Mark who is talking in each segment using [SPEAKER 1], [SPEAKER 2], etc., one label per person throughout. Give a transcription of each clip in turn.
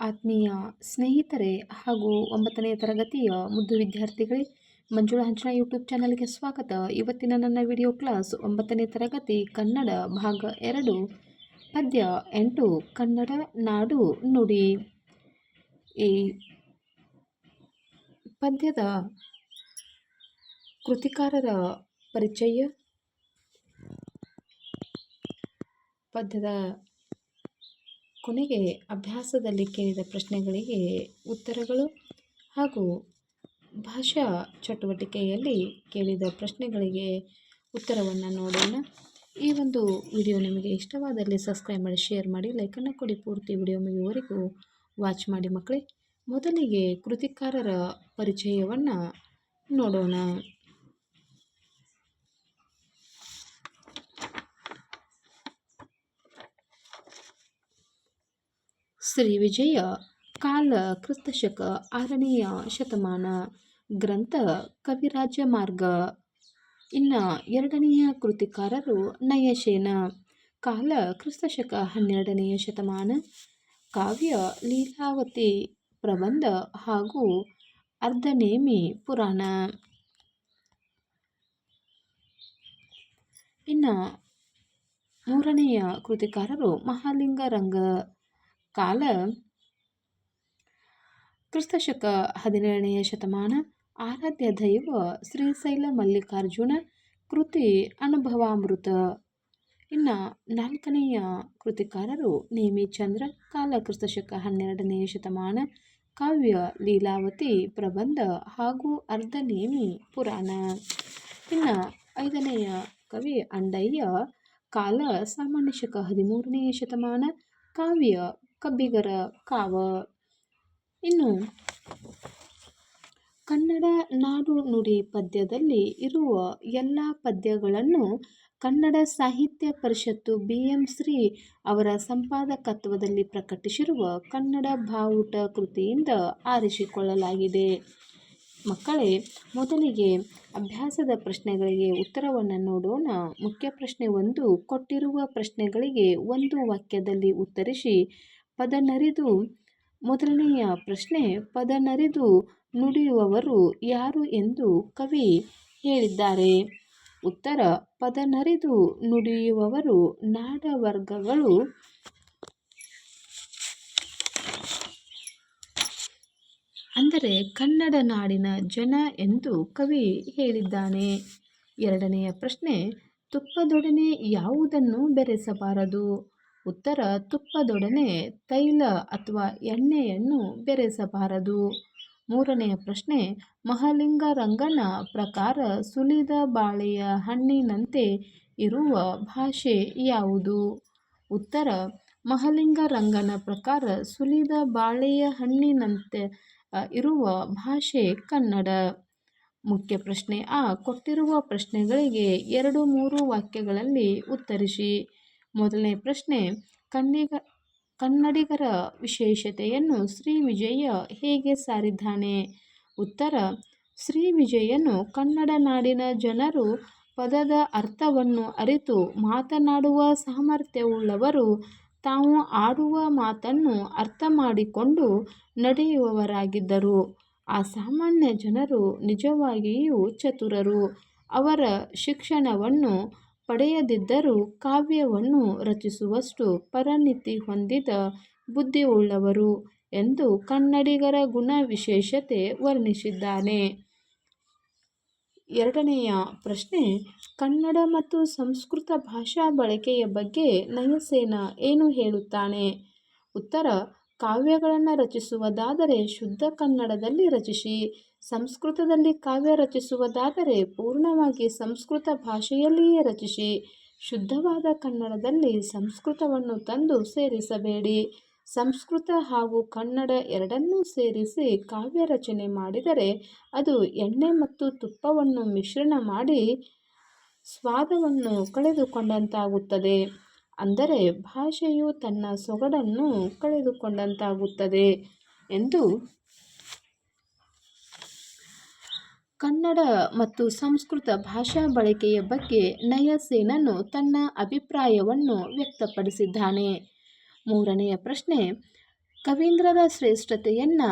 [SPEAKER 1] ಆತ್ಮೀಯ ಸ್ನೇಹಿತರೆ ಹಾಗೂ 9ನೇ ತರಗತಿಯ ಮುದ್ದು ವಿದ್ಯಾರ್ಥಿಗಳೇ, ಮಂಜುಳಾ ಹಂಚನ ಯೂಟ್ಯೂಬ್ ಚಾನಲ್ಗೆ ಸ್ವಾಗತ. ಇವತ್ತಿನ ನನ್ನ ವಿಡಿಯೋ ಕ್ಲಾಸ್ 9ನೇ ತರಗತಿ ಕನ್ನಡ ಭಾಗ 2 ಪದ್ಯ 8 ಕನ್ನಡ ನಾಡು ನುಡಿ. ಈ ಪದ್ಯದ ಕೃತಿಕಾರರ ಪರಿಚಯ, ಪದ್ಯದ ಕೊನೆಗೆ ಅಭ್ಯಾಸದಲ್ಲಿ ಕೇಳಿದ ಪ್ರಶ್ನೆಗಳಿಗೆ ಉತ್ತರಗಳು ಹಾಗೂ ಭಾಷಾ ಚಟುವಟಿಕೆಯಲ್ಲಿ ಕೇಳಿದ ಪ್ರಶ್ನೆಗಳಿಗೆ ಉತ್ತರವನ್ನು ನೋಡೋಣ. ಈ ಒಂದು ವಿಡಿಯೋ ನಿಮಗೆ ಇಷ್ಟವಾದಲ್ಲಿ ಸಬ್ಸ್ಕ್ರೈಬ್ ಮಾಡಿ, ಶೇರ್ ಮಾಡಿ, ಲೈಕನ್ನು ಕೊಡಿ. ಪೂರ್ತಿ ವಿಡಿಯೋ ಮುಗಿಯುವವರೆಗೂ ವಾಚ್ ಮಾಡಿ ಮಕ್ಕಳೇ. ಮೊದಲಿಗೆ ಕೃತಿಕಾರರ ಪರಿಚಯವನ್ನು ನೋಡೋಣ. ಶ್ರೀ ವಿಜಯ, ಕಾಲ ಕ್ರಿಸ್ತಶಕ 6ನೇಯ ಶತಮಾನ, ಗ್ರಂಥ ಕವಿರಾಜ ಮಾರ್ಗ. ಇನ್ನು 2ನೆಯ ಕೃತಿಕಾರರು ನಯಸೇನ, ಕಾಲ ಕ್ರಿಸ್ತಶಕ 12ನೇಯ ಶತಮಾನ, ಕಾವ್ಯ ಲೀಲಾವತಿ ಪ್ರಬಂಧ ಹಾಗೂ ಅರ್ಧನೇಮಿ ಪುರಾಣ. ಇನ್ನು 3ನೆಯ ಕೃತಿಕಾರರು ಮಹಾಲಿಂಗರಂಗ, ಕಾಲ ಕ್ರಿಸ್ತಶಕ 17ನೇಯ ಶತಮಾನ, ಆರಾಧ್ಯ ದೈವ ಶ್ರೀಶೈಲ ಮಲ್ಲಿಕಾರ್ಜುನ, ಕೃತಿ ಅನುಭವಾಮೃತ. ಇನ್ನು 4ನೆಯ ಕೃತಿಕಾರರು ನೇಮಿಚಂದ್ರ, ಕಾಲ ಕ್ರಿಸ್ತಶಕ 12ನೇಯ ಶತಮಾನ, ಕಾವ್ಯ ಲೀಲಾವತಿ ಪ್ರಬಂಧ ಹಾಗೂ ಅರ್ಧನೇಮಿ ಪುರಾಣ. ಇನ್ನು 5ನೆಯ ಕವಿ ಅಂಡಯ್ಯ, ಕಾಲ ಸಾಮಾನ್ಯ ಶಕ 13ನೇಯ ಶತಮಾನ, ಕಾವ್ಯ ಕಬ್ಬಿಗರ ಕಾವ. ಇನ್ನು ಕನ್ನಡ ನಾಡು ನುಡಿ ಪದ್ಯದಲ್ಲಿ ಇರುವ ಎಲ್ಲ ಪದ್ಯಗಳನ್ನು ಕನ್ನಡ ಸಾಹಿತ್ಯ ಪರಿಷತ್ತು BM ಶ್ರೀ ಅವರ ಸಂಪಾದಕತ್ವದಲ್ಲಿ ಪ್ರಕಟಿಸಿರುವ ಕನ್ನಡ ಬಾವುಟ ಕೃತಿಯಿಂದ ಆರಿಸಿಕೊಳ್ಳಲಾಗಿದೆ. ಮಕ್ಕಳೇ, ಮೊದಲಿಗೆ ಅಭ್ಯಾಸದ ಪ್ರಶ್ನೆಗಳಿಗೆ ಉತ್ತರವನ್ನು ನೋಡೋಣ. ಮುಖ್ಯ ಪ್ರಶ್ನೆ 1, ಕೊಟ್ಟಿರುವ ಪ್ರಶ್ನೆಗಳಿಗೆ ಒಂದು ವಾಕ್ಯದಲ್ಲಿ ಉತ್ತರಿಸಿ. ಪದನರಿದು. ಮೊದಲನೆಯ ಪ್ರಶ್ನೆ, ಪದನರಿದು ನುಡಿಯುವವರು ಯಾರು ಎಂದು ಕವಿ ಹೇಳಿದ್ದಾರೆ? ಉತ್ತರ, ಪದನರಿದು ನುಡಿಯುವವರು ನಾಡವರ್ಗಗಳು, ಅಂದರೆ ಕನ್ನಡ ನಾಡಿನ ಜನ ಎಂದು ಕವಿ ಹೇಳಿದ್ದಾನೆ. 2ನೆಯ ಪ್ರಶ್ನೆ, ತುಪ್ಪದೊಡನೆ ಯಾವುದನ್ನು ಬೆರೆಸಬಾರದು? ಉತ್ತರ, ತುಪ್ಪದೊಡನೆ ತೈಲ ಅಥವಾ ಎಣ್ಣೆಯನ್ನು ಬೆರೆಸಬಾರದು. 3ನೆಯ ಪ್ರಶ್ನೆ, ಮಹಾಲಿಂಗರಂಗನ ಪ್ರಕಾರ ಸುಲಿದ ಬಾಳೆಯ ಹಣ್ಣಿನಂತೆ ಇರುವ ಭಾಷೆ ಯಾವುದು? ಉತ್ತರ, ಮಹಾಲಿಂಗರಂಗನ ಪ್ರಕಾರ ಸುಲಿದ ಬಾಳೆಯ ಹಣ್ಣಿನಂತೆ ಇರುವ ಭಾಷೆ ಕನ್ನಡ. ಮುಖ್ಯ ಪ್ರಶ್ನೆ ಆ, ಕೊಟ್ಟಿರುವ ಪ್ರಶ್ನೆಗಳಿಗೆ 2-3 ವಾಕ್ಯಗಳಲ್ಲಿ ಉತ್ತರಿಸಿ. ಮೊದಲನೇ ಪ್ರಶ್ನೆ, ಕನ್ನಡಿಗರ ವಿಶೇಷತೆಯನ್ನು ಶ್ರೀ ವಿಜಯ ಹೇಗೆ ಸಾರಿದ್ದಾನೆ? ಉತ್ತರ, ಶ್ರೀ ವಿಜಯನು ಕನ್ನಡ ನಾಡಿನ ಜನರು ಪದದ ಅರ್ಥವನ್ನು ಅರಿತು ಮಾತನಾಡುವ ಸಾಮರ್ಥ್ಯವುಳ್ಳವರು, ತಾವು ಆಡುವ ಮಾತನ್ನು ಅರ್ಥ ಮಾಡಿಕೊಂಡು ನಡೆಯುವವರಾಗಿದ್ದರು. ಆ ಸಾಮಾನ್ಯ ಜನರು ನಿಜವಾಗಿಯೂ ಚತುರರು. ಅವರ ಶಿಕ್ಷಣವನ್ನು ಪಡೆಯದಿದ್ದರೂ ಕಾವ್ಯವನ್ನು ರಚಿಸುವಷ್ಟು ಪರಿಣಿತಿ ಹೊಂದಿದ ಬುದ್ಧಿಯುಳ್ಳವರು ಎಂದು ಕನ್ನಡಿಗರ ಗುಣ ವಿಶೇಷತೆ ವರ್ಣಿಸಿದ್ದಾನೆ. 2ನೆಯ ಪ್ರಶ್ನೆ, ಕನ್ನಡ ಮತ್ತು ಸಂಸ್ಕೃತ ಭಾಷಾ ಬಳಕೆಯ ಬಗ್ಗೆ ನಯಸೇನ ಏನು ಹೇಳುತ್ತಾನೆ? ಉತ್ತರ, ಕಾವ್ಯಗಳನ್ನು ರಚಿಸುವುದಾದರೆ ಶುದ್ಧ ಕನ್ನಡದಲ್ಲಿ ರಚಿಸಿ. ಸಂಸ್ಕೃತದಲ್ಲಿ ಕಾವ್ಯ ರಚಿಸುವುದಾದರೆ ಪೂರ್ಣವಾಗಿ ಸಂಸ್ಕೃತ ಭಾಷೆಯಲ್ಲಿಯೇ ರಚಿಸಿ. ಶುದ್ಧವಾದ ಕನ್ನಡದಲ್ಲಿ ಸಂಸ್ಕೃತವನ್ನು ತಂದು ಸೇರಿಸಬೇಡಿ. ಸಂಸ್ಕೃತ ಹಾಗೂ ಕನ್ನಡ ಎರಡನ್ನೂ ಸೇರಿಸಿ ಕಾವ್ಯ ರಚನೆ ಮಾಡಿದರೆ ಅದು ಎಣ್ಣೆ ಮತ್ತು ತುಪ್ಪವನ್ನು ಮಿಶ್ರಣ ಮಾಡಿ ಸ್ವಾದವನ್ನು ಕಳೆದುಕೊಂಡಂತಾಗುತ್ತದೆ. ಅಂದರೆ ಭಾಷೆಯು ತನ್ನ ಸೊಗಡನ್ನು ಕಳೆದುಕೊಂಡಂತಾಗುತ್ತದೆ ಎಂದು ಕನ್ನಡ ಮತ್ತು ಸಂಸ್ಕೃತ ಭಾಷಾ ಬಳಕೆಯ ಬಗ್ಗೆ ನಯಸೇನನು ತನ್ನ ಅಭಿಪ್ರಾಯವನ್ನು ವ್ಯಕ್ತಪಡಿಸಿದ್ದಾನೆ. 3ನೆಯ ಪ್ರಶ್ನೆ, ಕವೀಂದ್ರರ ಶ್ರೇಷ್ಠತೆಯನ್ನು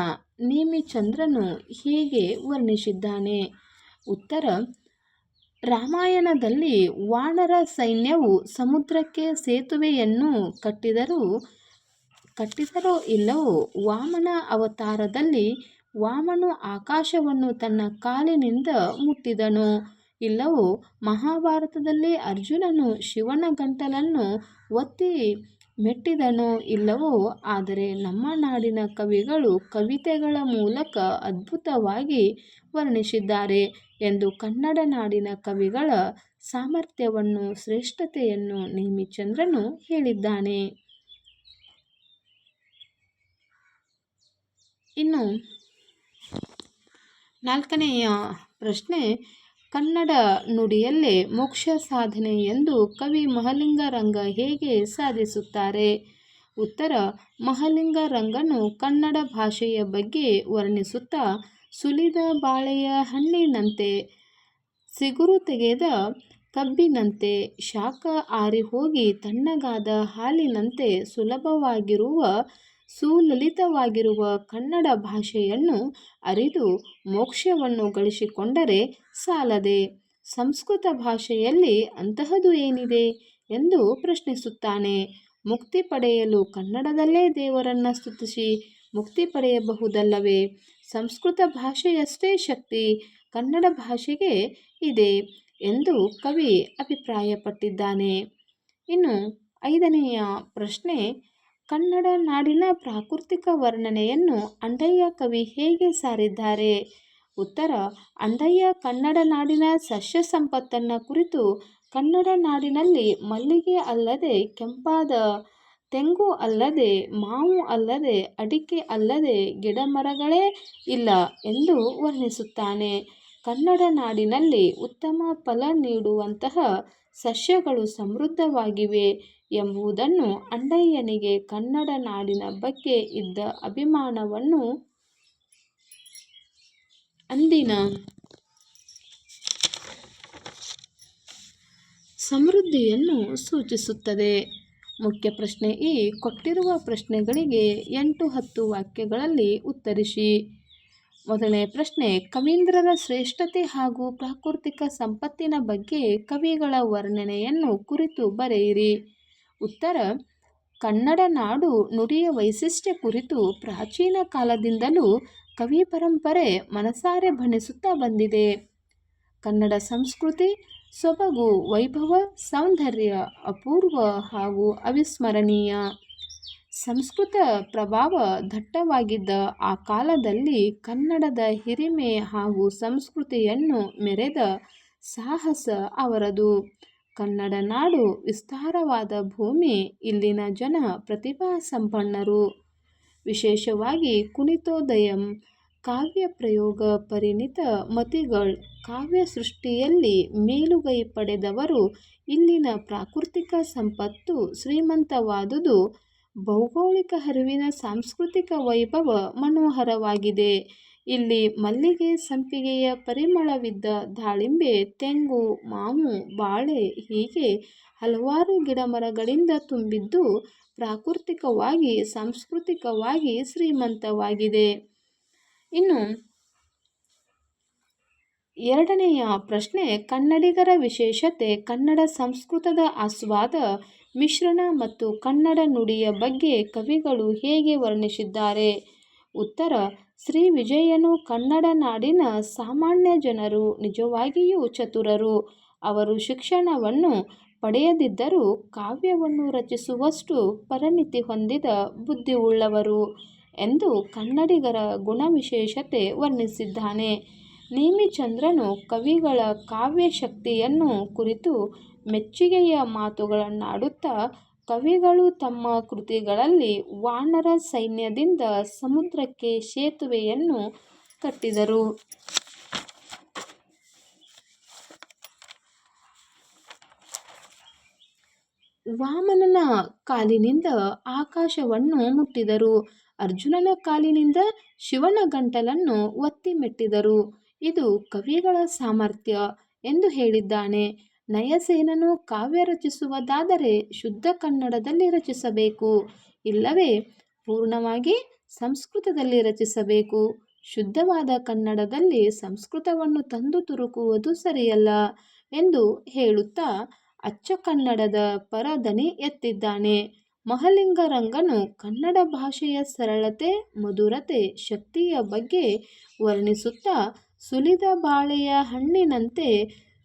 [SPEAKER 1] ನೇಮಿಚಂದ್ರನು ಹೇಗೆ ವರ್ಣಿಸಿದ್ದಾನೆ? ಉತ್ತರ: ರಾಮಾಯಣದಲ್ಲಿ ವಾನರ ಸೈನ್ಯವು ಸಮುದ್ರಕ್ಕೆ ಸೇತುವೆಯನ್ನು ಕಟ್ಟಿದರೋ ಇಲ್ಲವೋ, ವಾಮನ ಅವತಾರದಲ್ಲಿ ವಾಮನು ಆಕಾಶವನ್ನು ತನ್ನ ಕಾಲಿನಿಂದ ಮುಟ್ಟಿದನೋ ಇಲ್ಲವೋ, ಮಹಾಭಾರತದಲ್ಲಿ ಅರ್ಜುನನು ಶಿವನ ಗಂಟಲನ್ನು ಒತ್ತಿ ಮೆಟ್ಟಿದನೋ ಇಲ್ಲವೋ, ಆದರೆ ನಮ್ಮ ನಾಡಿನ ಕವಿಗಳು ಕವಿತೆಗಳ ಮೂಲಕ ಅದ್ಭುತವಾಗಿ ವರ್ಣಿಸಿದ್ದಾರೆ ಎಂದು ಕನ್ನಡ ನಾಡಿನ ಕವಿಗಳ ಸಾಮರ್ಥ್ಯವನ್ನು, ಶ್ರೇಷ್ಠತೆಯನ್ನು ನೇಮಿಚಂದ್ರನು ಹೇಳಿದ್ದಾನೆ. ಇನ್ನು 4ನೆಯ ಪ್ರಶ್ನೆ: ಕನ್ನಡ ನುಡಿಯಲ್ಲೇ ಮೋಕ್ಷ ಸಾಧನೆ ಎಂದು ಕವಿ ಮಹಾಲಿಂಗರಂಗ ಹೇಗೆ ಸಾಧಿಸುತ್ತಾರೆ? ಉತ್ತರ: ಮಹಾಲಿಂಗರಂಗನು ಕನ್ನಡ ಭಾಷೆಯ ಬಗ್ಗೆ ವರ್ಣಿಸುತ್ತಾ, ಸುಲಿದ ಬಾಳೆಯ ಹಣ್ಣಿನಂತೆ, ಸಿಗುರು ತೆಗೆದ ಕಬ್ಬಿನಂತೆ, ಶಾಖ ಆರಿಹೋಗಿ ತಣ್ಣಗಾದ ಹಾಲಿನಂತೆ ಸುಲಭವಾಗಿರುವ, ಸುಲಲಿತವಾಗಿರುವ ಕನ್ನಡ ಭಾಷೆಯನ್ನು ಅರಿದು ಮೋಕ್ಷವನ್ನು ಗಳಿಸಿಕೊಂಡರೆ ಸಾಲದೆ, ಸಂಸ್ಕೃತ ಭಾಷೆಯಲ್ಲಿ ಅಂತಹದು ಏನಿದೆ ಎಂದು ಪ್ರಶ್ನಿಸುತ್ತಾನೆ. ಮುಕ್ತಿ ಪಡೆಯಲು ಕನ್ನಡದಲ್ಲೇ ದೇವರನ್ನು ಸ್ತುತಿಸಿ ಮುಕ್ತಿ ಪಡೆಯಬಹುದಲ್ಲವೇ? ಸಂಸ್ಕೃತ ಭಾಷೆಯಷ್ಟೇ ಶಕ್ತಿ ಕನ್ನಡ ಭಾಷೆಗೆ ಇದೆ ಎಂದು ಕವಿ ಅಭಿಪ್ರಾಯಪಟ್ಟಿದ್ದಾನೆ. ಇನ್ನು 5ನೆಯ ಪ್ರಶ್ನೆ: ಕನ್ನಡ ನಾಡಿನ ಪ್ರಾಕೃತಿಕ ವರ್ಣನೆಯನ್ನು ಅಂಡಯ್ಯ ಕವಿ ಹೇಗೆ ಸಾರಿದ್ದಾರೆ? ಉತ್ತರ: ಅಂಡಯ್ಯ ಕನ್ನಡ ನಾಡಿನ ಸಸ್ಯ ಸಂಪತ್ತನ್ನು ಕುರಿತು, ಕನ್ನಡ ನಾಡಿನಲ್ಲಿ ಮಲ್ಲಿಗೆ ಅಲ್ಲದೆ, ಕೆಂಪಾದ ತೆಂಗು ಅಲ್ಲದೆ, ಮಾವು ಅಲ್ಲದೆ, ಅಡಿಕೆ ಅಲ್ಲದೆ ಗಿಡಮರಗಳೇ ಇಲ್ಲ ಎಂದು ವರ್ಣಿಸುತ್ತಾನೆ. ಕನ್ನಡ ನಾಡಿನಲ್ಲಿ ಉತ್ತಮ ಫಲ ನೀಡುವಂತಹ ಸಸ್ಯಗಳು ಸಮೃದ್ಧವಾಗಿವೆ ಎಂಬುದನ್ನು, ಅಂಡಯ್ಯನಿಗೆ ಕನ್ನಡ ನಾಡಿನ ಬಗ್ಗೆ ಇದ್ದ ಅಭಿಮಾನವನ್ನು, ಅಂದಿನ ಸಮೃದ್ಧಿಯನ್ನು ಸೂಚಿಸುತ್ತದೆ. ಮುಖ್ಯ ಪ್ರಶ್ನೆ ಈ ಕೊಟ್ಟಿರುವ ಪ್ರಶ್ನೆಗಳಿಗೆ 8-10 ವಾಕ್ಯಗಳಲ್ಲಿ ಉತ್ತರಿಸಿ. ಮೊದಲನೇ ಪ್ರಶ್ನೆ: ಕವೀಂದ್ರರ ಶ್ರೇಷ್ಠತೆ ಹಾಗೂ ಪ್ರಾಕೃತಿಕ ಸಂಪತ್ತಿನ ಬಗ್ಗೆ ಕವಿಗಳ ವರ್ಣನೆಯನ್ನು ಕುರಿತು ಬರೆಯಿರಿ. ಉತ್ತರ: ಕನ್ನಡ ನಾಡು ನುಡಿಯ ವೈಶಿಷ್ಟ್ಯ ಕುರಿತು ಪ್ರಾಚೀನ ಕಾಲದಿಂದಲೂ ಕವಿ ಪರಂಪರೆ ಮನಸಾರೆ ಬಣ್ಣಿಸುತ್ತಾ ಬಂದಿದೆ. ಕನ್ನಡ ಸಂಸ್ಕೃತಿ ಸೊಬಗು, ವೈಭವ, ಸೌಂದರ್ಯ ಅಪೂರ್ವ ಹಾಗೂ ಅವಿಸ್ಮರಣೀಯ. ಸಂಸ್ಕೃತ ಪ್ರಭಾವ ದಟ್ಟವಾಗಿದ್ದ ಆ ಕಾಲದಲ್ಲಿ ಕನ್ನಡದ ಹಿರಿಮೆ ಹಾಗೂ ಸಂಸ್ಕೃತಿಯನ್ನು ಮೆರೆದ ಸಾಹಸ ಅವರದು. ಕನ್ನಡ ನಾಡು ವಿಸ್ತಾರವಾದ ಭೂಮಿ, ಇಲ್ಲಿನ ಜನ ಪ್ರತಿಭಾಸಂಪನ್ನರು. ವಿಶೇಷವಾಗಿ ಕುಣಿತೋದಯಂ, ಕಾವ್ಯ ಪ್ರಯೋಗ ಪರಿಣಿತ ಮತಿಗಳ್, ಕಾವ್ಯ ಸೃಷ್ಟಿಯಲ್ಲಿ ಮೇಲುಗೈ ಪಡೆದವರು. ಇಲ್ಲಿನ ಪ್ರಾಕೃತಿಕ ಸಂಪತ್ತು ಶ್ರೀಮಂತವಾದುದು, ಭೌಗೋಳಿಕ ಹರಿವಿನ ಸಾಂಸ್ಕೃತಿಕ ವೈಭವ ಮನೋಹರವಾಗಿದೆ. ಇಲ್ಲಿ ಮಲ್ಲಿಗೆ, ಸಂಪಿಗೆಯ ಪರಿಮಳವಿದ್ದ ದಾಳಿಂಬೆ, ತೆಂಗು, ಮಾವು, ಬಾಳೆ ಹೀಗೆ ಹಲವಾರು ಗಿಡಮರಗಳಿಂದ ತುಂಬಿದ್ದು ಪ್ರಾಕೃತಿಕವಾಗಿ, ಸಾಂಸ್ಕೃತಿಕವಾಗಿ ಶ್ರೀಮಂತವಾಗಿದೆ. ಇನ್ನು 2ನೆಯ ಪ್ರಶ್ನೆ: ಕನ್ನಡಿಗರ ವಿಶೇಷತೆ, ಕನ್ನಡ ಸಂಸ್ಕೃತದ ಆಸ್ವಾದ, ಮಿಶ್ರಣ ಮತ್ತು ಕನ್ನಡ ನುಡಿಯ ಬಗ್ಗೆ ಕವಿಗಳು ಹೇಗೆ ವರ್ಣಿಸಿದ್ದಾರೆ? ಉತ್ತರ: ಶ್ರೀ ವಿಜಯನು ಕನ್ನಡ ನಾಡಿನ ಸಾಮಾನ್ಯ ಜನರು ನಿಜವಾಗಿಯೂ ಚತುರರು. ಅವರು ಶಿಕ್ಷಣವನ್ನು ಪಡೆಯದಿದ್ದರೂ ಕಾವ್ಯವನ್ನು ರಚಿಸುವಷ್ಟು ಪರಿಣಿತಿ ಹೊಂದಿದ ಬುದ್ಧಿಯುಳ್ಳವರು ಎಂದು ಕನ್ನಡಿಗರ ಗುಣವಿಶೇಷತೆ ವರ್ಣಿಸಿದ್ದಾನೆ. ನೇಮಿಚಂದ್ರನು ಕವಿಗಳ ಕಾವ್ಯಶಕ್ತಿಯನ್ನು ಕುರಿತು ಮೆಚ್ಚುಗೆಯ ಮಾತುಗಳನ್ನಾಡುತ್ತಾ, ಕವಿಗಳು ತಮ್ಮ ಕೃತಿಗಳಲ್ಲಿ ವಾನರ ಸೈನ್ಯದಿಂದ ಸಮುದ್ರಕ್ಕೆ ಸೇತುವೆಯನ್ನು ಕಟ್ಟಿದರು, ವಾಮನನ ಕಾಲಿನಿಂದ ಆಕಾಶವನ್ನು ಮುಟ್ಟಿದರು, ಅರ್ಜುನನ ಕಾಲಿನಿಂದ ಶಿವನ ಗಂಟಲನ್ನು ಒತ್ತಿ ಮೆಟ್ಟಿದರು. ಇದು ಕವಿಗಳ ಸಾಮರ್ಥ್ಯ ಎಂದು ಹೇಳಿದ್ದಾನೆ. ನಯಸೇನನು ಕಾವ್ಯ ರಚಿಸುವುದಾದರೆ ಶುದ್ಧ ಕನ್ನಡದಲ್ಲಿ ರಚಿಸಬೇಕು. ಇಲ್ಲವೇ ಪೂರ್ಣವಾಗಿ ಸಂಸ್ಕೃತದಲ್ಲಿ ರಚಿಸಬೇಕು. ಶುದ್ಧವಾದ ಕನ್ನಡದಲ್ಲಿ ಸಂಸ್ಕೃತವನ್ನು ತಂದು ತುರುಕುವುದು ಸರಿಯಲ್ಲ ಎಂದು ಹೇಳುತ್ತಾ ಅಚ್ಚ ಕನ್ನಡದ ಪರ ದನಿ ಎತ್ತಿದ್ದಾನೆ. ಮಹಲಿಂಗರಂಗನು ಕನ್ನಡ ಭಾಷೆಯ ಸರಳತೆ, ಮಧುರತೆ, ಶಕ್ತಿಯ ಬಗ್ಗೆ ವರ್ಣಿಸುತ್ತಾ ಸುಲಿದ ಬಾಳೆಯ ಹಣ್ಣಿನಂತೆ,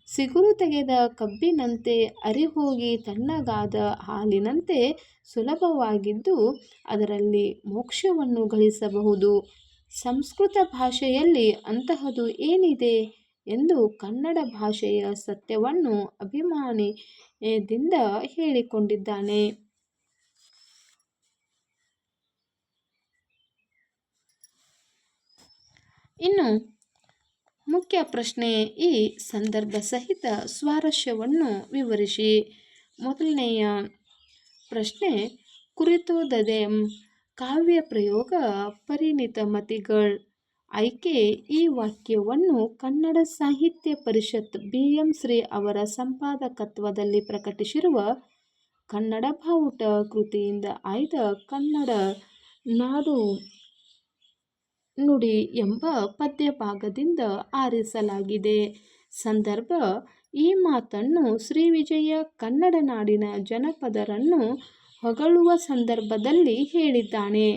[SPEAKER 1] ಸಿಗುರು ತೆಗೆದ ಕಬ್ಬಿನಂತೆ, ಅರಿಹೋಗಿ ತಣ್ಣಗಾದ ಹಾಲಿನಂತೆ ಸುಲಭವಾಗಿದ್ದು ಅದರಲ್ಲಿ ಮೋಕ್ಷವನ್ನು ಗಳಿಸಬಹುದು. ಸಂಸ್ಕೃತ ಭಾಷೆಯಲ್ಲಿ ಅಂತಹದು ಏನಿದೆ ಎಂದು ಕನ್ನಡ ಭಾಷೆಯ ಸತ್ಯವನ್ನು ಅಭಿಮಾನದಿಂದ ಹೇಳಿಕೊಂಡಿದ್ದಾನೆ. ಇನ್ನು ಮುಖ್ಯ ಪ್ರಶ್ನೆ, ಈ ಸಂದರ್ಭ ಸಹಿತ ಸ್ವಾರಸ್ಯವನ್ನು ವಿವರಿಸಿ. ಮೊದಲನೆಯ ಪ್ರಶ್ನೆ, ಕುರಿತೋದದೆಂ ಕಾವ್ಯ ಪ್ರಯೋಗ ಪರಿಣಿತ ಮತಿಗಳ್. ಆಯ್ಕೆ, ಈ ವಾಕ್ಯವನ್ನು ಕನ್ನಡ ಸಾಹಿತ್ಯ ಪರಿಷತ್ BM ಶ್ರೀ ಅವರ ಸಂಪಾದಕತ್ವದಲ್ಲಿ ಪ್ರಕಟಿಸಿರುವ ಕನ್ನಡ ಬಾವುಟ ಕೃತಿಯಿಂದ ಆಯ್ದ ಕನ್ನಡ ನಾಡು ನುಡಿ ಎಂಬ ಪದ್ಯಭಾಗದಿಂದ ಆರಿಸಲಾಗಿದೆ. ಸಂದರ್ಭ, ಈ ಮಾತನ್ನು ಶ್ರೀ ವಿಜಯ ಕನ್ನಡ ನಾಡಿನ ಜನಪದರನ್ನು ಹೊಗಳುವ ಸಂದರ್ಭದಲ್ಲಿ ಹೇಳಿದ್ದಾನೆ.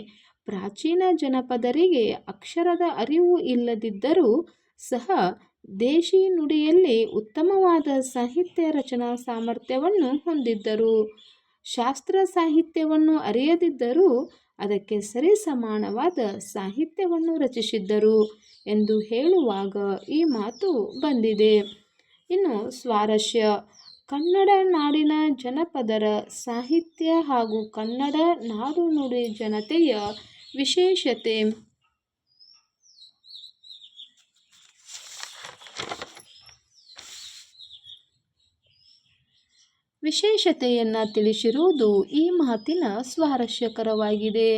[SPEAKER 1] ಪ್ರಾಚೀನ ಜನಪದರಿಗೆ ಅಕ್ಷರದ ಅರಿವು ಇಲ್ಲದಿದ್ದರೂ ಸಹ ದೇಶಿ ನುಡಿಯಲ್ಲಿ ಉತ್ತಮವಾದ ಸಾಹಿತ್ಯ ರಚನಾ ಸಾಮರ್ಥ್ಯವನ್ನು ಹೊಂದಿದ್ದರು. ಶಾಸ್ತ್ರ ಸಾಹಿತ್ಯವನ್ನು ಅರಿಯದಿದ್ದರೂ ಅದಕ್ಕೆ ಸರಿಸಮಾನವಾದ ಸಾಹಿತ್ಯವನ್ನು ರಚಿಸಿದ್ದರು ಎಂದು ಹೇಳುವಾಗ ಈ ಮಾತು ಬಂದಿದೆ. ಇನ್ನು ಸ್ವಾರಸ್ಯ, ಕನ್ನಡ ನಾಡಿನ ಜನಪದರ ಸಾಹಿತ್ಯ ಹಾಗೂ ಕನ್ನಡ ನಾಡು ನುಡಿ ಜನತೆಯ ವಿಶೇಷತೆಯನ್ನು ತಿಳಿಸಿರುವುದು ಈ ಮಾತಿನ ಸ್ವಾರಸ್ಯಕರವಾಗಿದೆ.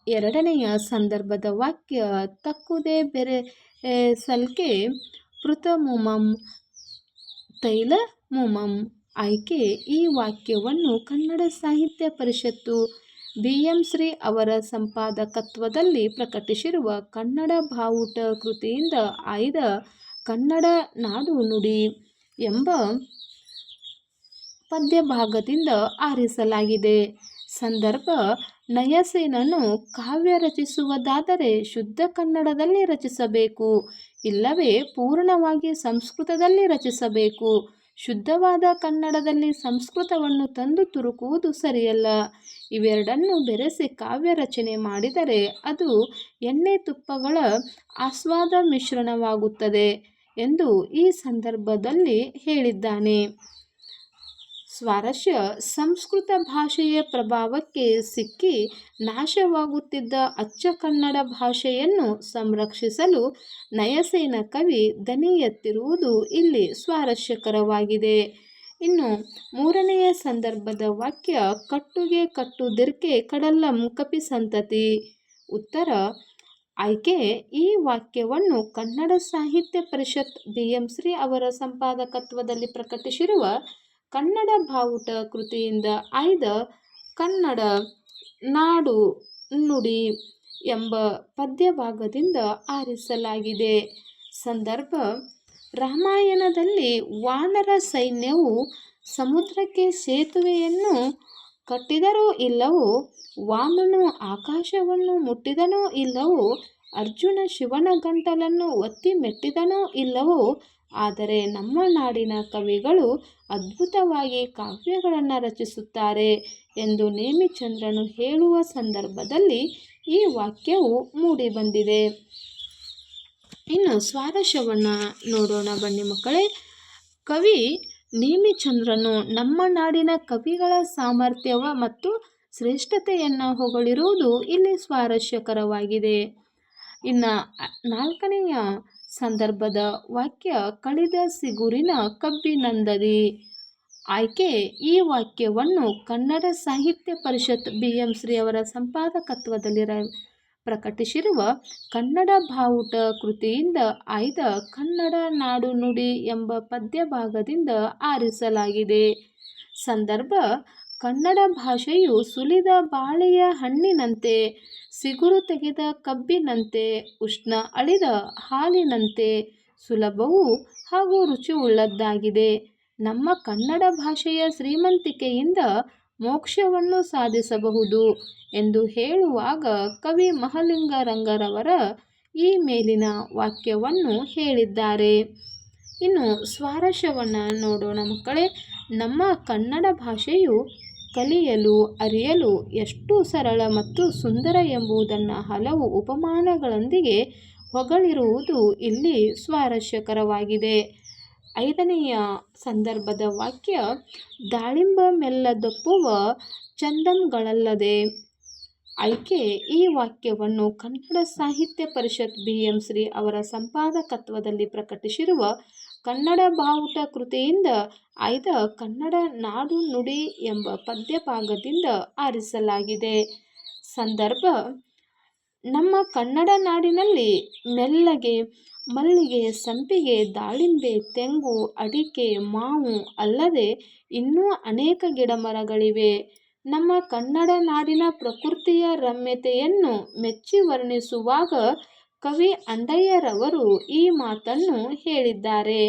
[SPEAKER 1] ಎರಡನೆಯ ಸಂದರ್ಭದ ವಾಕ್ಯ, ತಕ್ಕುದೇ ಬೆರೆ ಸಲ್ಕೆ ಪೃತಮುಮಂ ತೈಲ ಮುಮಂ. ಆಯ್ಕೆ, ಈ ವಾಕ್ಯವನ್ನು ಕನ್ನಡ ಸಾಹಿತ್ಯ ಪರಿಷತ್ತು BM ಶ್ರೀ ಅವರ ಸಂಪಾದಕತ್ವದಲ್ಲಿ ಪ್ರಕಟಿಸಿರುವ ಕನ್ನಡ ಬಾವುಟ ಕೃತಿಯಿಂದ ಆಯ್ದ ಕನ್ನಡ ನಾಡು ನುಡಿ ಎಂಬ ಪದ್ಯಭಾಗದಿಂದ ಆರಿಸಲಾಗಿದೆ. ಸಂದರ್ಭ, ನಯಸೇನನು ಕಾವ್ಯ ರಚಿಸುವುದಾದರೆ ಶುದ್ಧ ಕನ್ನಡದಲ್ಲಿ ರಚಿಸಬೇಕು, ಇಲ್ಲವೇ ಪೂರ್ಣವಾಗಿ ಸಂಸ್ಕೃತದಲ್ಲಿ ರಚಿಸಬೇಕು. ಶುದ್ಧವಾದ ಕನ್ನಡದಲ್ಲಿ ಸಂಸ್ಕೃತವನ್ನು ತಂದು ತುರುಕುವುದು ಸರಿಯಲ್ಲ. ಇವೆರಡನ್ನು ಬೆರೆಸಿ ಕಾವ್ಯ ರಚನೆ ಮಾಡಿದರೆ ಅದು ಎಣ್ಣೆ ತುಪ್ಪಗಳ ಆಸ್ವಾದ ಮಿಶ್ರಣವಾಗುತ್ತದೆ ಎಂದು ಈ ಸಂದರ್ಭದಲ್ಲಿ ಹೇಳಿದ್ದಾನೆ. ಸ್ವಾರಸ್ಯ, ಸಂಸ್ಕೃತ ಭಾಷೆಯ ಪ್ರಭಾವಕ್ಕೆ ಸಿಕ್ಕಿ ನಾಶವಾಗುತ್ತಿದ್ದ ಅಚ್ಚ ಕನ್ನಡ ಭಾಷೆಯನ್ನು ಸಂರಕ್ಷಿಸಲು ನಯಸೇನ ಕವಿ ದನಿ ಎತ್ತಿರುವುದು ಇಲ್ಲಿ ಸ್ವಾರಸ್ಯಕರವಾಗಿದೆ. ಇನ್ನು ಮೂರನೆಯ ಸಂದರ್ಭದ ವಾಕ್ಯ, ಕಟ್ಟುಗೆ ಕಟ್ಟುದಿರ್ಕೆ ಕಡಲಂ ಕಪಿ ಸಂತತಿ. ಉತ್ತರ, ಆಯ್ಕೆ, ಈ ವಾಕ್ಯವನ್ನು ಕನ್ನಡ ಸಾಹಿತ್ಯ ಪರಿಷತ್ BM ಶ್ರೀ ಅವರ ಸಂಪಾದಕತ್ವದಲ್ಲಿ ಪ್ರಕಟಿಸಿರುವ ಕನ್ನಡ ಬಾವುಟ ಕೃತಿಯಿಂದ ಆಯ್ದ ಕನ್ನಡ ನಾಡು ನುಡಿ ಎಂಬ ಪದ್ಯಭಾಗದಿಂದ ಆರಿಸಲಾಗಿದೆ. ಸಂದರ್ಭ, ರಾಮಾಯಣದಲ್ಲಿ ವಾನರ ಸೈನ್ಯವು ಸಮುದ್ರಕ್ಕೆ ಸೇತುವೆಯನ್ನು ಕಟ್ಟಿದರೋ ಇಲ್ಲವೋ, ವಾಮನು ಆಕಾಶವನ್ನು ಮುಟ್ಟಿದನೋ ಇಲ್ಲವೋ, ಅರ್ಜುನ ಶಿವನ ಗಂಟಲನ್ನು ಒತ್ತಿ ಮೆಟ್ಟಿದನೋ ಇಲ್ಲವೋ, ಆದರೆ ನಮ್ಮ ನಾಡಿನ ಕವಿಗಳು ಅದ್ಭುತವಾಗಿ ಕಾವ್ಯಗಳನ್ನು ರಚಿಸುತ್ತಾರೆ ಎಂದು ನೇಮಿಚಂದ್ರನು ಹೇಳುವ ಸಂದರ್ಭದಲ್ಲಿ ಈ ವಾಕ್ಯವು ಮೂಡಿಬಂದಿದೆ. ಇನ್ನು ಸ್ವಾರಸ್ಯವನ್ನು ನೋಡೋಣ ಬನ್ನಿ ಮಕ್ಕಳೇ. ಕವಿ ನೇಮಿಚಂದ್ರನು ನಮ್ಮ ನಾಡಿನ ಕವಿಗಳ ಸಾಮರ್ಥ್ಯವ ಮತ್ತು ಶ್ರೇಷ್ಠತೆಯನ್ನು ಹೊಗಳಿರುವುದು ಇಲ್ಲಿ ಸ್ವಾರಸ್ಯಕರವಾಗಿದೆ. ಇನ್ನು ನಾಲ್ಕನೆಯ ಸಂದರ್ಭದ ವಾಕ್ಯ, ಕಳಿದ ಸಿಗುರಿನ ಕಬ್ಬಿನಂದದಿ. ಆಯ್ಕೆ, ಈ ವಾಕ್ಯವನ್ನು ಕನ್ನಡ ಸಾಹಿತ್ಯ ಪರಿಷತ್ BM ಶ್ರೀ ಅವರ ಸಂಪಾದಕತ್ವದಲ್ಲಿ ಪ್ರಕಟಿಸಿರುವ ಕನ್ನಡ ಬಾವುಟ ಕೃತಿಯಿಂದ ಆಯ್ದ ಕನ್ನಡ ನಾಡು ನುಡಿ ಎಂಬ ಪದ್ಯಭಾಗದಿಂದ ಆರಿಸಲಾಗಿದೆ. ಸಂದರ್ಭ, ಕನ್ನಡ ಭಾಷೆಯು ಸುಲಿದ ಬಾಳೆಯ ಹಣ್ಣಿನಂತೆ, ಸಿಗುರು ತೆಗೆದ ಕಬ್ಬಿನಂತೆ, ಉಷ್ಣ ಅಳಿದ ಹಾಲಿನಂತೆ ಸುಲಭವೂ ಹಾಗೂ ರುಚಿಯುಳ್ಳದ್ದಾಗಿದೆ. ನಮ್ಮ ಕನ್ನಡ ಭಾಷೆಯ ಶ್ರೀಮಂತಿಕೆಯಿಂದ ಮೋಕ್ಷವನ್ನು ಸಾಧಿಸಬಹುದು ಎಂದು ಹೇಳುವಾಗ ಕವಿ ಮಹಾಲಿಂಗರಂಗರವರ ಈ ಮೇಲಿನ ವಾಕ್ಯವನ್ನು ಹೇಳಿದ್ದಾರೆ. ಇನ್ನು ಸ್ವಾರಸ್ಯವನ್ನು ನೋಡೋಣ ಮಕ್ಕಳೇ. ನಮ್ಮ ಕನ್ನಡ ಭಾಷೆಯು ಕಲಿಯಲು, ಅರಿಯಲು ಎಷ್ಟು ಸರಳ ಮತ್ತು ಸುಂದರ ಎಂಬುದನ್ನು ಹಲವು ಉಪಮಾನಗಳೊಂದಿಗೆ ಹೊಗಳಿರುವುದು ಇಲ್ಲಿ ಸ್ವಾರಸ್ಯಕರವಾಗಿದೆ. 5ನೆಯ ಸಂದರ್ಭದ ವಾಕ್ಯ, ದಾಳಿಂಬ ಮೆಲ್ಲದಪ್ಪುವ ಚಂದಂಗಳಲ್ಲದೆ. ಆಯ್ಕೆ. ಈ ವಾಕ್ಯವನ್ನು ಕನ್ನಡ ಸಾಹಿತ್ಯ ಪರಿಷತ್ BM ಶ್ರೀ ಅವರ ಸಂಪಾದಕತ್ವದಲ್ಲಿ ಪ್ರಕಟಿಸಿರುವ ಕನ್ನಡ ಬಾವುಟ ಕೃತಿಯಿಂದ ಆಯ್ದ ಕನ್ನಡ ನಾಡು ನುಡಿ ಎಂಬ ಪದ್ಯಭಾಗದಿಂದ ಆರಿಸಲಾಗಿದೆ. ಸಂದರ್ಭ: ನಮ್ಮ ಕನ್ನಡ ನಾಡಿನಲ್ಲಿ ಮೆಲ್ಲಗೆ, ಮಲ್ಲಿಗೆ, ಸಂಪಿಗೆ, ದಾಳಿಂಬೆ, ತೆಂಗು, ಅಡಿಕೆ, ಮಾವು ಅಲ್ಲದೆ ಇನ್ನೂ ಅನೇಕ ಗಿಡಮರಗಳಿವೆ. ನಮ್ಮ ಕನ್ನಡ ನಾಡಿನ ಪ್ರಕೃತಿಯ ರಮ್ಯತೆಯನ್ನು ಮೆಚ್ಚಿ ವರ್ಣಿಸುವಾಗ ಕವಿ ಅಂಡಯ್ಯರವರು ಈ ಮಾತನ್ನು ಹೇಳಿದ್ದಾರೆ.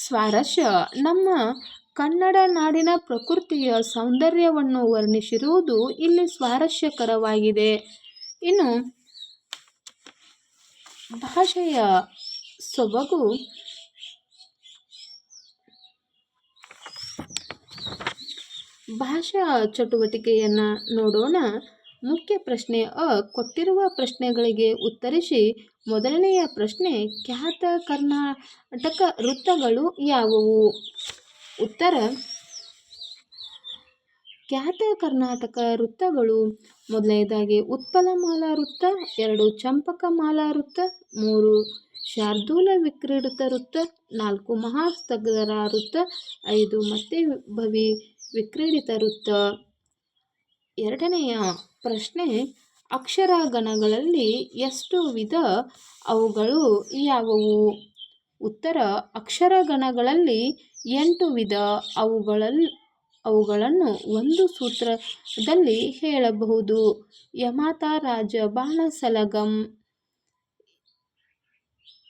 [SPEAKER 1] ಸ್ವಾರಸ್ಯ: ನಮ್ಮ ಕನ್ನಡ ನಾಡಿನ ಪ್ರಕೃತಿಯ ಸೌಂದರ್ಯವನ್ನು ವರ್ಣಿಸಿರುವುದು ಇಲ್ಲಿ ಸ್ವಾರಸ್ಯಕರವಾಗಿದೆ. ಇನ್ನು ಭಾಷೆಯ ಸೊಬಗು. ಭಾಷಾ ಚಟುವಟಿಕೆಯನ್ನು ನೋಡೋಣ. ಮುಖ್ಯ ಪ್ರಶ್ನೆ ಅ. ಕೊಟ್ಟಿರುವ ಪ್ರಶ್ನೆಗಳಿಗೆ ಉತ್ತರಿಸಿ. ಮೊದಲನೆಯ ಪ್ರಶ್ನೆ, ಖ್ಯಾತ ಕರ್ನಾಟಕ ವೃತ್ತಗಳು ಯಾವುವು? ಉತ್ತರ: ಖ್ಯಾತ ಕರ್ನಾಟಕ ವೃತ್ತಗಳು: ಮೊದಲನೇದಾಗಿ ಉತ್ಪಲಮಾಲಾ ವೃತ್ತ, 2 ಚಂಪಕಮಾಲಾ ವೃತ್ತ, 3 ಶಾರ್ದೂಲ ವಿಕ್ರೀಡಿತ ವೃತ್ತ, 4 ಮಹಾಸಾಗರ ವೃತ್ತ, 5 ಮತ್ತೆ ಭವಿ ವಿಕ್ರೀಡಿತ ವೃತ್ತ. ಎರಡನೆಯ ಪ್ರಶ್ನೆ, ಅಕ್ಷರಗಣಗಳಲ್ಲಿ ಎಷ್ಟು ವಿಧ? ಅವುಗಳು ಯಾವುವು? ಉತ್ತರ: ಅಕ್ಷರಗಣಗಳಲ್ಲಿ 8 ವಿಧ. ಅವುಗಳನ್ನು ಒಂದು ಸೂತ್ರದಲ್ಲಿ ಹೇಳಬಹುದು. ಯಮಾತ, ರಾಜ, ಬಾಣ, ಸಲಗಂ.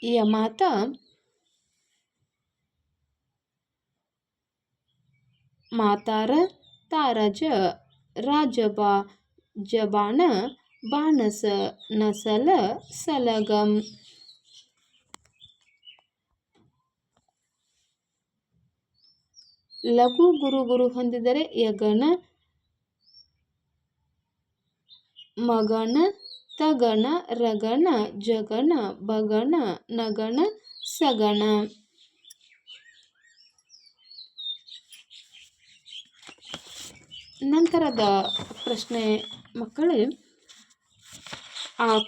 [SPEAKER 1] ಯಮಾತ, ಮಾತಾರ, ತಾರಜ, ರಾಜಬ, ಜಬಾಣ, ಬಾಣಸ, ನಸಲ, ಸಲಗಂ. ಲಘು ಗುರು ಹೊಂದಿದರೆ ಯಗಣ, ಮಗಣ, ತಗಣ, ರಗಣ, ಜಗಣ, ಬಗಣ, ನಗಣ, ಸಗಣ. ನಂತರದ ಪ್ರಶ್ನೆ ಮಕ್ಕಳೇ,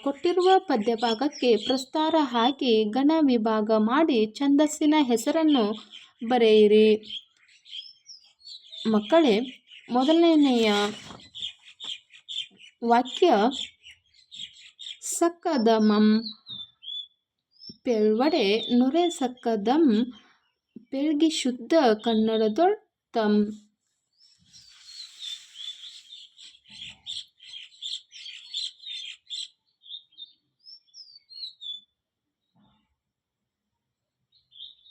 [SPEAKER 1] ಕೊಟ್ಟಿರುವ ಪದ್ಯಭಾಗಕ್ಕೆ ಪ್ರಸ್ತಾರ ಹಾಕಿ ಗಣ ವಿಭಾಗ ಮಾಡಿ ಛಂದಸ್ಸಿನ ಹೆಸರನ್ನು ಬರೆಯಿರಿ. ಮಕ್ಕಳೇ, ಮೊದಲನೆಯ ವಾಕ್ಯ, ಸಕ್ಕದಮಂ ಪೆಳ್ವಡೆ ನೊರೆ ಸಕ್ಕದಂ ಪೆಳ್ಗಿ ಶುದ್ಧ ಕನ್ನಡದೊಳ್ ತಂ.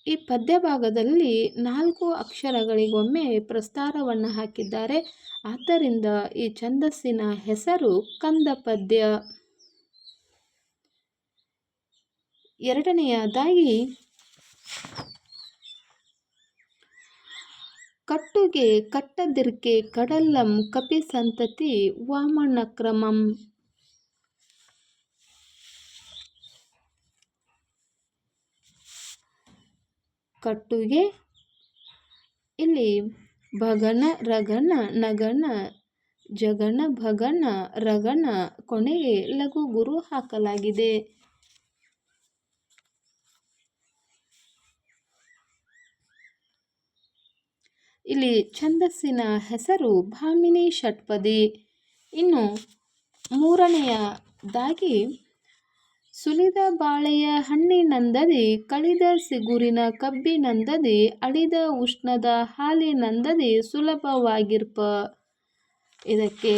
[SPEAKER 1] ಈ ಪದ್ಯಭಾಗದಲ್ಲಿ 4 ಅಕ್ಷರಗಳಿಗೊಮ್ಮೆ ಪ್ರಸ್ತಾರವನ್ನು ಹಾಕಿದ್ದಾರೆ. ಆದ್ದರಿಂದ ಈ ಛಂದಸ್ಸಿನ ಹೆಸರು ಕಂದ ಪದ್ಯ. ಎರಡನೆಯದಾಗಿ, ಕಟ್ಟುಗೆ ಕಟ್ಟದಿರ್ಕೆ ಕಡಲ್ಲಂ ಕಪಿ ಸಂತತಿ ವಾಮನಕ್ರಮಂ. ಕಟ್ಟುಗೆ ಇಲ್ಲಿ ಭಗಣ, ರಗಣ, ನಗಣ, ಜಗಣ, ಭಗಣ, ರಗಣ, ಕೊನೆಗೆ ಲಘು ಗುರು ಹಾಕಲಾಗಿದೆ. ಇಲ್ಲಿ ಛಂದಸ್ಸಿನ ಹೆಸರು ಭಾಮಿನಿ ಷಟ್ಪದಿ. ಇನ್ನು ಮೂರನೆಯದಾಗಿ, ಸುಲಿದ ಬಾಳೆಯ ಹಣ್ಣಿನಂದದಿ ಕಳಿದ ಸಿಗುರಿನ ಕಬ್ಬಿನಂದದಿ ಅಳಿದ ಉಷ್ಣದ ಹಾಲಿನಂದದಿ ಸುಲಭವಾಗಿರ್ಪ. ಇದಕ್ಕೆ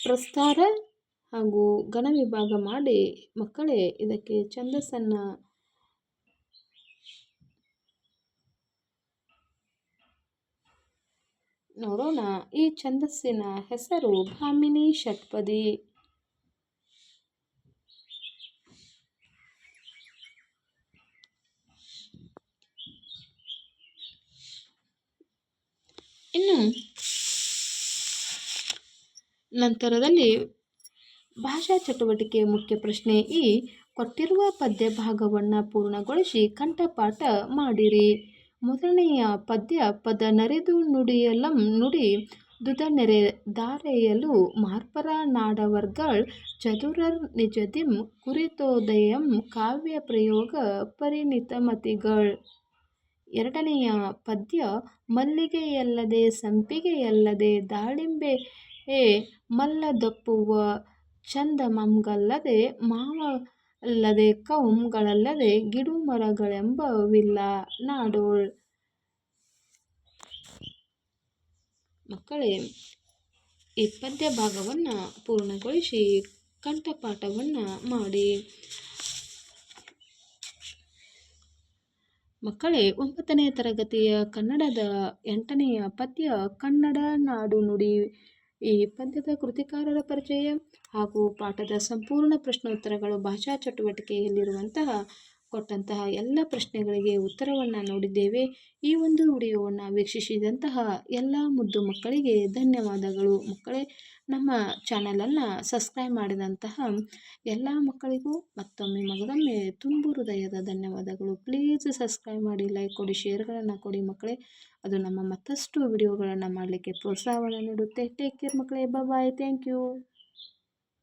[SPEAKER 1] ಪ್ರಸ್ತಾರ ಹಾಗೂ ಘನ ವಿಭಾಗ ಮಾಡಿ ಮಕ್ಕಳೇ ಇದಕ್ಕೆ ಛಂದಸ್ಸನ್ನು ನೋಡೋಣ. ಈ ಛಂದಸ್ಸಿನ ಹೆಸರು ಭಾಮಿನಿ ಷಟ್ಪದಿ. ಇನ್ನು ನಂತರದಲ್ಲಿ ಭಾಷಾ ಚಟುವಟಿಕೆ ಮುಖ್ಯ ಪ್ರಶ್ನೆ. ಈ ಕೊಟ್ಟಿರುವ ಪದ್ಯ ಭಾಗವನ್ನು ಪೂರ್ಣಗೊಳಿಸಿ ಕಂಠಪಾಠ ಮಾಡಿರಿ. ಮೊದಲನೆಯ ಪದ್ಯ ಪದ ನರೆದು ನುಡಿಯಲಂ ನುಡಿ ದುದನೆರೆ ದಾರೆಯಲು ಮಾರ್ಪರ ನಾಡವರ್ಗಳ್ ಚದುರರ್ ನಿಜದಿಂ ಕುರಿತೋದಯಂ ಕಾವ್ಯ ಪ್ರಯೋಗ ಪರಿಣಿತಮತಿಗಳ್. ಎರಡನೆಯ ಪದ್ಯ ಮಲ್ಲಿಗೆಯಲ್ಲದೆ ಸಂಪಿಗೆಯಲ್ಲದೆ ದಾಳಿಂಬೆ ಮಲ್ಲದಪ್ಪುವ ಚಂದಮಂಗಲ್ಲದೆ ಮಾವಲ್ಲದೆ ಕೌಮ್ಗಳಲ್ಲದೆ ಗಿಡುಮರಗಳೆಂಬವಿಲ್ಲ ನಾಡೋಳ್. ಮಕ್ಕಳೇ ಈ ಪದ್ಯ ಭಾಗವನ್ನು ಪೂರ್ಣಗೊಳಿಸಿ ಕಂಠಪಾಠವನ್ನು ಮಾಡಿ. ಮಕ್ಕಳೇ 9ನೇ ತರಗತಿಯ ಕನ್ನಡದ 8ನೆಯ ಪದ್ಯ ಕನ್ನಡ ನಾಡು ನುಡಿ. ಈ ಪದ್ಯದ ಕೃತಿಕಾರರ ಪರಿಚಯ ಹಾಗೂ ಪಾಠದ ಸಂಪೂರ್ಣ ಪ್ರಶ್ನೋತ್ತರಗಳು ಭಾಷಾ ಚಟುವಟಿಕೆಯಲ್ಲಿರುವಂತಹ ಕೊಟ್ಟಂತಹ ಎಲ್ಲ ಪ್ರಶ್ನೆಗಳಿಗೆ ಉತ್ತರವನ್ನು ನೋಡಿದ್ದೇವೆ. ಈ ಒಂದು ವಿಡಿಯೋವನ್ನು ವೀಕ್ಷಿಸಿದಂತಹ ಎಲ್ಲ ಮುದ್ದು ಮಕ್ಕಳಿಗೆ ಧನ್ಯವಾದಗಳು. ಮಕ್ಕಳೇ, ನಮ್ಮ ಚಾನಲನ್ನು ಸಬ್ಸ್ಕ್ರೈಬ್ ಮಾಡಿದಂತಹ ಎಲ್ಲ ಮಕ್ಕಳಿಗೂ ಮತ್ತೊಮ್ಮೆ ಮಗದೊಮ್ಮೆ ತುಂಬು ಹೃದಯದ ಧನ್ಯವಾದಗಳು. ಪ್ಲೀಸ್ ಸಬ್ಸ್ಕ್ರೈಬ್ ಮಾಡಿ, ಲೈಕ್ ಕೊಡಿ, ಶೇರ್ಗಳನ್ನು ಕೊಡಿ ಮಕ್ಕಳೇ. ಅದು ನಮ್ಮ ಮತ್ತಷ್ಟು ವಿಡಿಯೋಗಳನ್ನು ಮಾಡಲಿಕ್ಕೆ ಪ್ರೋತ್ಸಾಹವನ್ನು ನೀಡುತ್ತೆ. ಟೇಕ್ ಕೇರ್ ಮಕ್ಕಳೇ. ಬಾಯ್. Thank you.